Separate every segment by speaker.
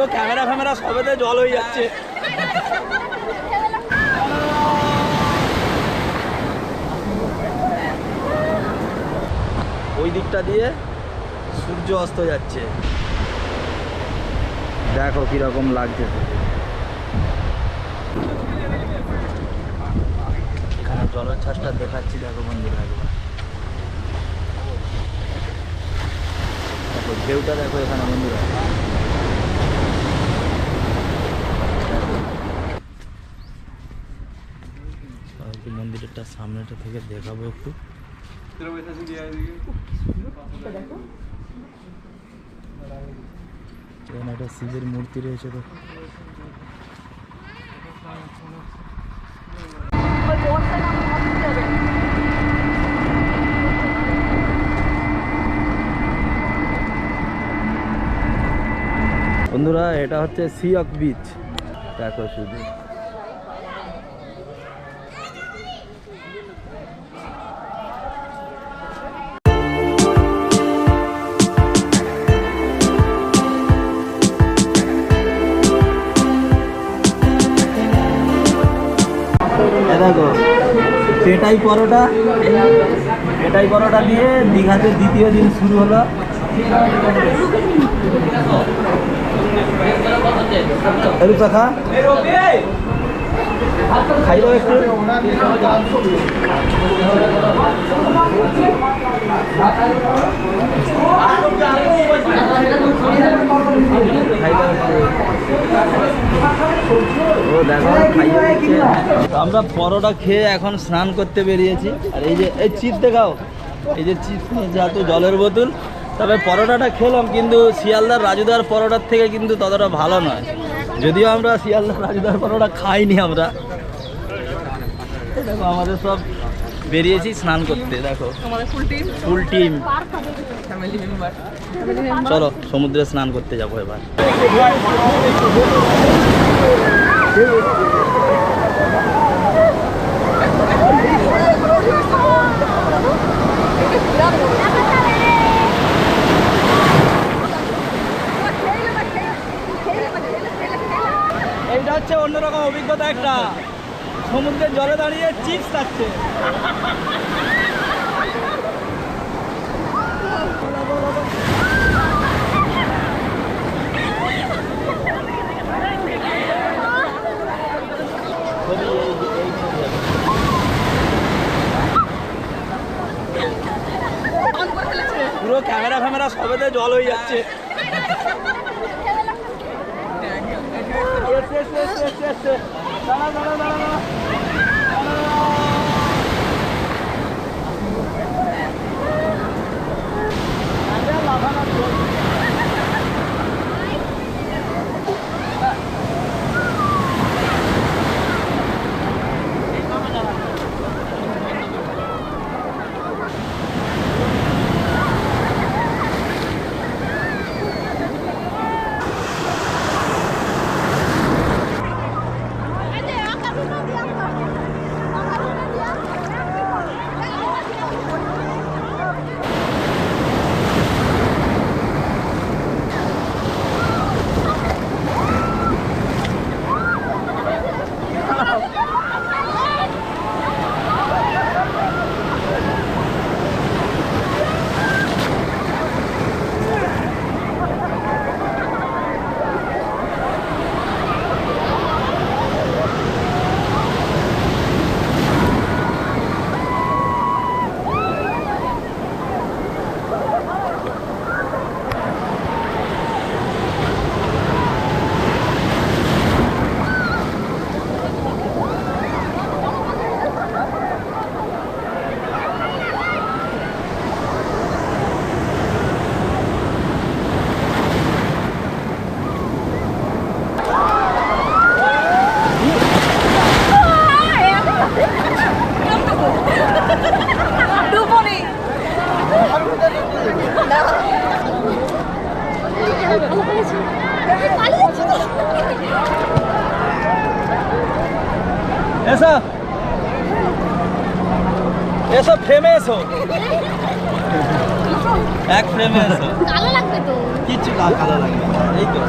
Speaker 1: পুরো ক্যামেরা ফ্যামেরা সবেতে জল হয়ে যাচ্ছে। ওই দিকটা দিয়ে সূর্য অস্ত যাচ্ছে, দেখো কিরকম লাগছে। এখানে জলোচ্ছ্বাসটা দেখাচ্ছি, দেখো বন্ধুরা একবার দেখো ঢেউটা, দেখো এখানে বন্ধুরা। মন্দিরটা সামনেটা থেকে দেখাবো একটু। এখানে একটা শিবের মূর্তি রয়েছে, দেখো। বন্ধুরা এটা হচ্ছে সিয়ক বিচ, দেখো শুধু। দেখো পেটাই পরোটা, পেটাই পরোটা দিয়ে দীঘাতে দ্বিতীয় দিন শুরু হলো। রূপা খাই দাও একটু। আমরা পরোটা খেয়ে এখন স্নান করতে বেরিয়েছি। আর এই যে এই চিপস দেখাও, এই যে চিপস নিয়েছে এত জলের বোতল। তবে পরোটাটা খেলাম, কিন্তু শিয়ালদার রাজুদার পরোটার থেকে কিন্তু ততটা ভালো নয়। যদিও আমরা শিয়ালদার রাজুদার পরোটা খাইনি আমরা। দেখো আমাদের সব বেরিয়েছি স্নান করতে, দেখো ফুল টিম। চলো সমুদ্রে স্নান করতে যাবো এবার। এইটা হচ্ছে অন্যরকম অভিজ্ঞতা একটা, সমুদ্রের জলে দাঁড়িয়ে চিপস খাচ্ছে। পুরো ক্যামেরা ফ্যামেরা সবেতে জল হয়ে যাচ্ছে। ऐसा फेमस हो এক ফ্রেমে এসো।
Speaker 2: কালো লাগবে তো।
Speaker 1: কিচ্ছু কালো লাগবে না, এই তো।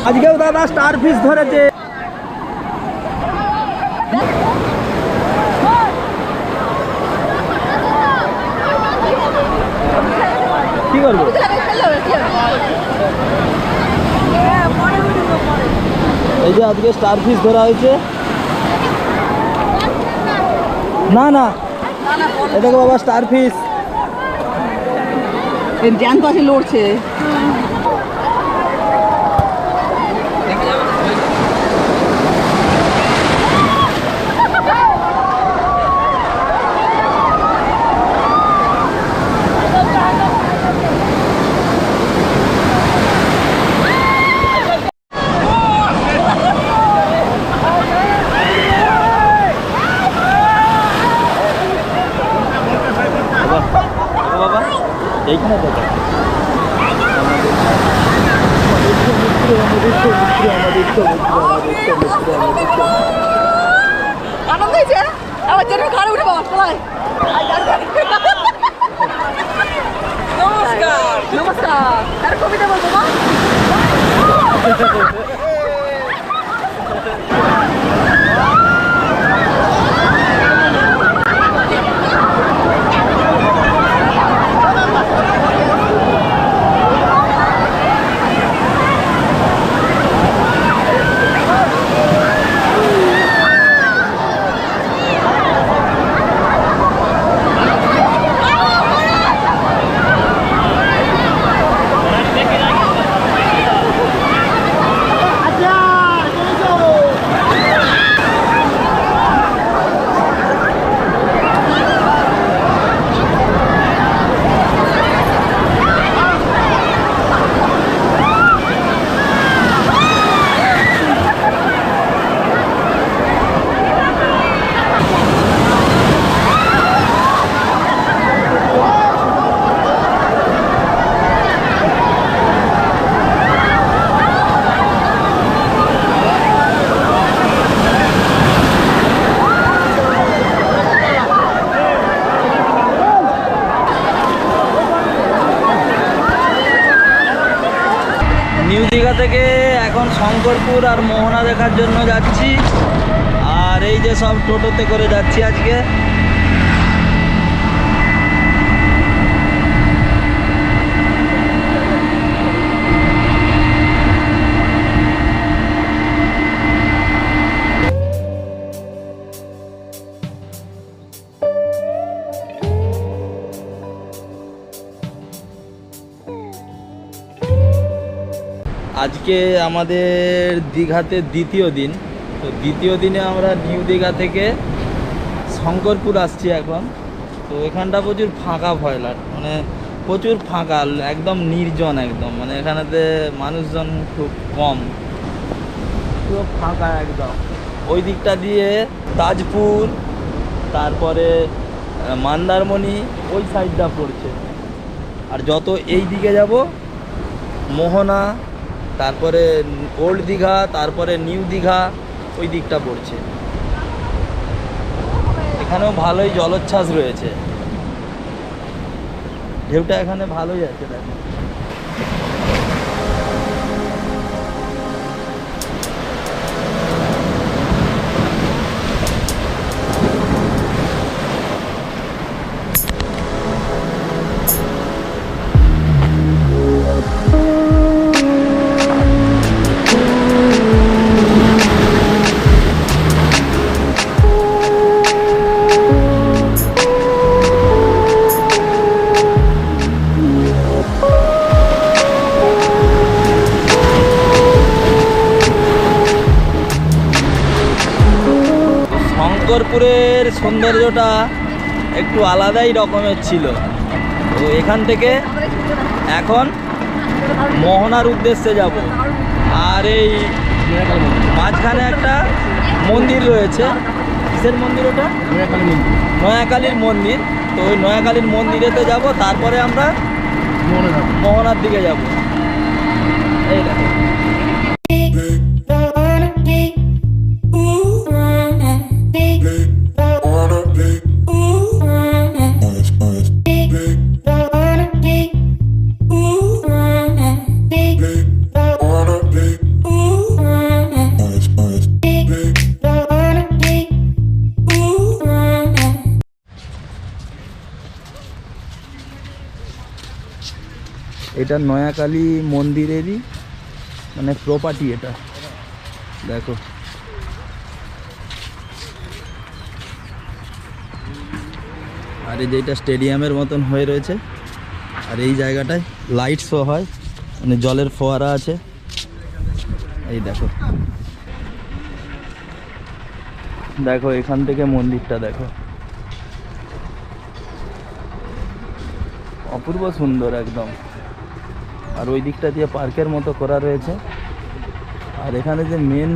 Speaker 1: আজকেও দাদা স্টার ফিশ ধরেছে। কি করবো? এই যে আজকে স্টার ফিশ ধরা হয়েছে। না না, এটাকে বাবা স্টার ফিশ।
Speaker 3: জ্যান্ত আছে, লড়ছে।
Speaker 1: বাবা এইখানে দেখো
Speaker 3: আনন্দ হয়েছে। আমার জন্য ঘরে উঠে বাবা সবাই নমস্কার নমস্কার। তার কবিতা বলবো মা।
Speaker 1: নিউ দীঘা থেকে এখন শঙ্করপুর আর মোহনা দেখার জন্য যাচ্ছি। আর এই যে সব টোটোতে করে যাচ্ছি আজকে। আজকে আমাদের দীঘাতে দ্বিতীয় দিন। তো দ্বিতীয় দিনে আমরা নিউ দীঘা থেকে শঙ্করপুর আসছি এখন। তো এখানটা প্রচুর ফাঁকা ভয়লাট, মানে প্রচুর ফাঁকা, একদম নির্জন, একদম মানে এখানেতে মানুষজন খুব কম, পুরো ফাঁকা একদম। ওই দিকটা দিয়ে তাজপুর, তারপরে মন্দারমণি, ওই সাইডটা পড়ছে। আর যত এই দিকে যাব মোহনা, তারপরে ওল্ড দীঘা, তারপরে নিউ দীঘা, ওই দিকটা পড়ছে। এখানেও ভালোই জলোচ্ছ্বাস রয়েছে, ঢেউটা এখানে ভালোই আছে দেখো। উদয়পুরের সৌন্দর্যটা একটু আলাদাই রকমের ছিল। তো এখান থেকে এখন মোহনার উদ্দেশ্যে যাব। আর এই মাঝখানে একটা মন্দির রয়েছে, কিসের মন্দির ওটা? নয়াকালীর মন্দির। তো ওই নয়াকালীর মন্দিরেতে যাব, তারপরে আমরা মোহনার দিকে যাব। এই দেখো এটা নয়াকালী মন্দিরেরই মানে প্রপার্টি এটা, দেখো। আর এই যেটা স্টেডিয়ামের মতন হয়ে রয়েছে, আর এই জায়গাটায় লাইট শো হয়, মানে জলের ফোয়ারা আছে। এই দেখো, দেখো এখান থেকে মন্দিরটা দেখো, অপূর্ব সুন্দর একদম। আর ওই দিকটা দিয়ে পার্কের মতো করা রয়েছে। আর এখানে যে মেন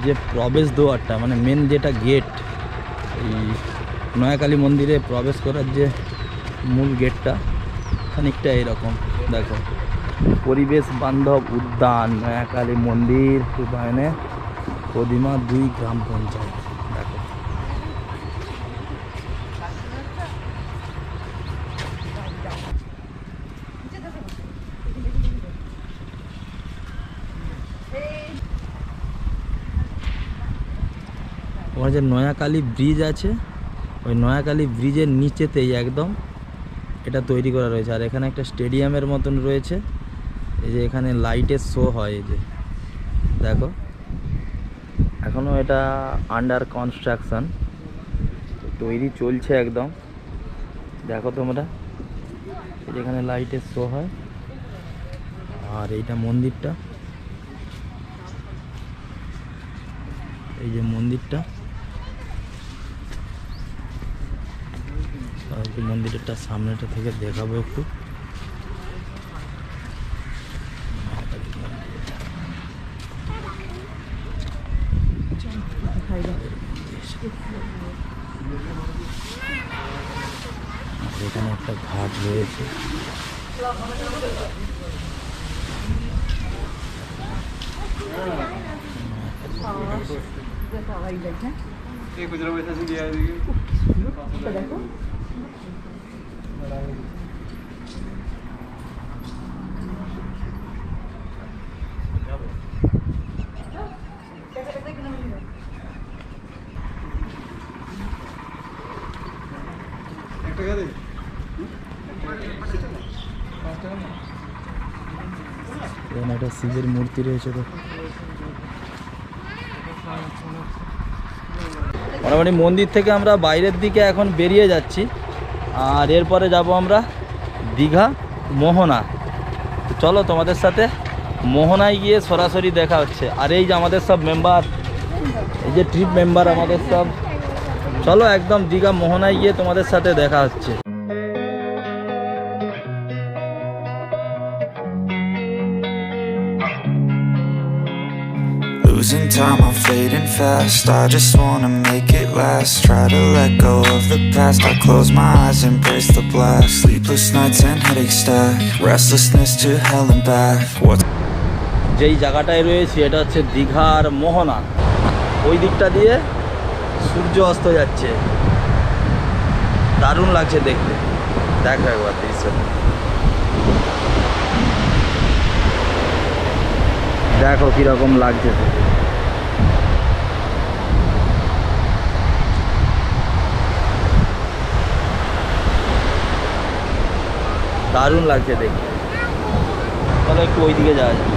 Speaker 1: যে প্রবেশ দ্বারটা, মানে মেন যেটা গেট, এই নয়াকালী মন্দিরে প্রবেশ করার যে মূল গেটটা খানিকটা এরকম। দেখো, পরিবেশ বান্ধব উদ্যান নয়াকালী মন্দির রূপায়ণে কদিমা 2 গ্রাম পঞ্চায়েত। দেখো, ওখানে যে নয়াকালী ব্রিজ আছে, ওই নয়াকালী ব্রিজের নিচেতেই একদম এটা তৈরি করা রয়েছে। আর এখানে একটা স্টেডিয়ামের মতন রয়েছে। এই যে এখানে লাইটের শো হয়, এই যে দেখো, এখনও এটা আন্ডার কনস্ট্রাকশন, তৈরি চলছে একদম। দেখো তোমরা, এই যে এখানে লাইটের শো হয়। আর এইটা মন্দিরটা, এই যে মন্দিরটা, মন্দিরটা সামনেটা থেকে দেখাবো একটু। এখানে একটা ঘাট রয়েছে। এখানে একটা শিবের মূর্তি রয়েছে। তো মোটামুটি মন্দির থেকে আমরা বাইরের দিকে এখন বেরিয়ে যাচ্ছি। আর এরপরে যাব আমরা দীঘা মোহনা। তো চলো, তোমাদের সাথে মোহনায় গিয়ে সরাসরি দেখা হচ্ছে। আর এই যে আমাদের সব মেম্বার, এই যে ট্রিপ মেম্বার আমাদের সব, চলো একদম দীঘা মোহনায় গিয়ে তোমাদের সাথে দেখা হচ্ছে।
Speaker 2: Losing time, I'm fading fast. I just wanna make it last. Try to let go of the past. I close my eyes, embrace the blast. Sleepless nights and headaches stack. Restlessness to hell and back. What's
Speaker 1: যেই জায়গাটায় রয়েছে এটা হচ্ছে দীঘার মোহনা। ওই দিকটা দিয়ে সূর্য অস্ত যাচ্ছে, দারুণ লাগছে দেখতে। দেখো একবার দৃশ্য, দেখো কিরকম লাগছে। দারুণ লাগছে দেখতে। তাহলে একটু ওই দিকে যাওয়া যায়।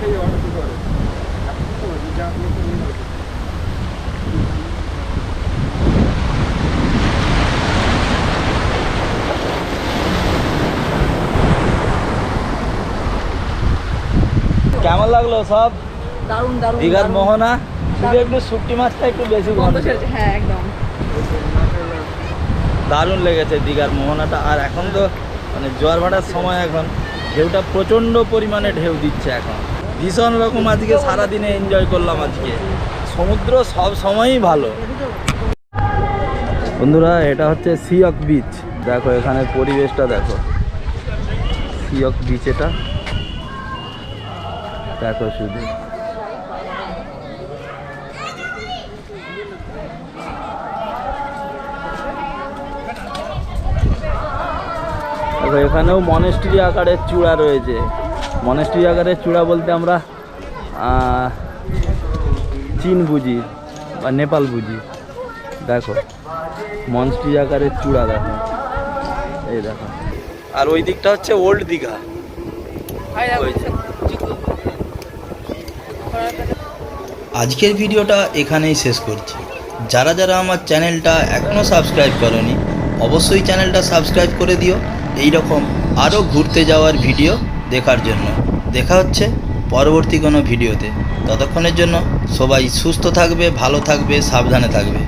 Speaker 1: কেমন লাগলো সব?
Speaker 3: দারুণ দারুণ
Speaker 1: দীঘার
Speaker 3: দারুণ।
Speaker 1: মোহনা, শুধু একটু শুটকি মাছটা একটু বেশি
Speaker 3: গন্ধ
Speaker 1: গন্ধ।
Speaker 3: ছেড়েছে, হ্যাঁ একদম।
Speaker 1: দারুণ লেগেছে দীঘার মোহনাটা। আর এখন তো মানে জোয়ার ভাটার সময়, এখন ঢেউটা প্রচণ্ড পরিমাণে ঢেউ দিচ্ছে এখন। ভীষণ রকম আজকে সারাদিনে এনজয় করলাম আজকে। সমুদ্র সব সময়ই ভালো। বন্ধুরা, এটা হচ্ছে সিয়ক বিচ। দেখো এখানের পরিবেশটা দেখো, সিয়ক বিচ এটা দেখো শুধু। দেখো এখানেও মনেস্ট্রি আকারের চূড়া রয়েছে। মনেস্ট্রি আকারের চূড়া বলতে আমরা চীন বুঝি বা নেপাল বুঝি। দেখো মনেস্ট্রি আকারের চূড়া দেখো, এই দেখো। আর ওই দিকটা হচ্ছে ওল্ড দীঘা। আজকের ভিডিওটা এখানেই শেষ করছি। যারা যারা আমার চ্যানেলটা এখনও সাবস্ক্রাইব করনি, অবশ্যই চ্যানেলটা সাবস্ক্রাইব করে দিও এই রকম আরও ঘুরতে যাওয়ার ভিডিও দেখার জন্য। দেখা হচ্ছে পরবর্তী কোনো ভিডিওতে। ততক্ষণের জন্য সবাই সুস্থ থাকবে, ভালো থাকবে, সাবধানে থাকবে।